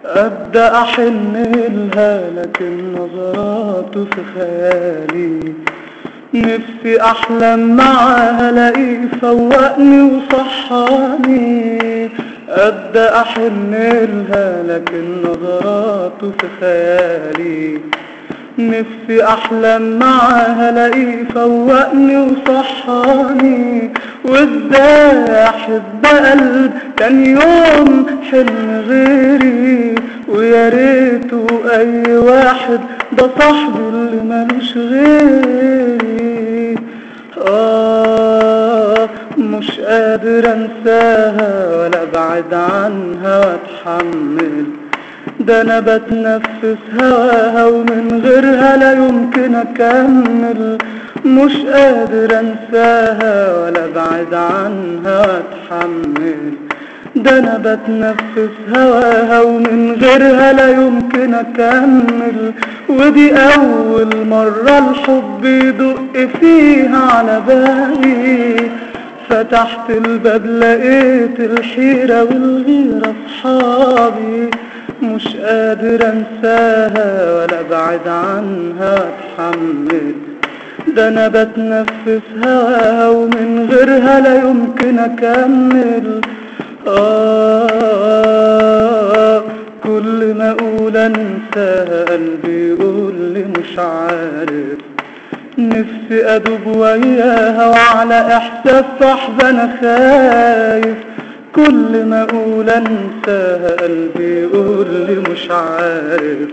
أبدأ أحن لها لكن نظراته في خيالي، نفسي أحلم معاها الاقيه فوقني وصحاني. أبدأ أحن لها لكن نظراته في خيالي، نفسي أحلم معاها الاقيه فوقني وصحاني. وازاي أحب قلب كان يوم حلم غيري، ويا ريته أي واحد ده صاحبي اللي ملوش غيري. مش قادر انساها ولا ابعد عنها واتحمل، ده انا بتنفس هواها ومن غيرها لا يمكن اكمل. مش قادر انساها ولا ابعد عنها واتحمل، ده انا بتنفس هواها ومن غيرها لا يمكن اكمل. ودي اول مرة الحب يدق فيها على بالي، فتحت الباب لقيت الحيرة والغيرة صحابي. مش قادر انساها ولا ابعد عنها واتحمل، ده انا بتنفس هواها ومن غيرها لا يمكن اكمل. كل ما اقول انساها قلبي يقول لي مش عارف، نفسي ادوب وياها وعلى احساس صاحبي انا خايف. كل ما اقول انساها قلبي يقول لي مش عارف،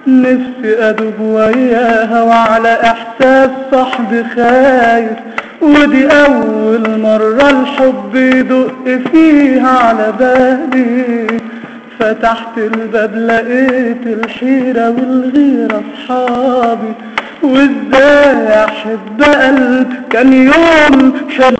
نفسي ادوب وياها وعلى احساس صاحبي خايف. ودي اول مرة الحب يدق فيها على بالي، فتحت الباب لقيت الحيرة والغيرة صحابي. وازاي احب قلب كان يوم حلم.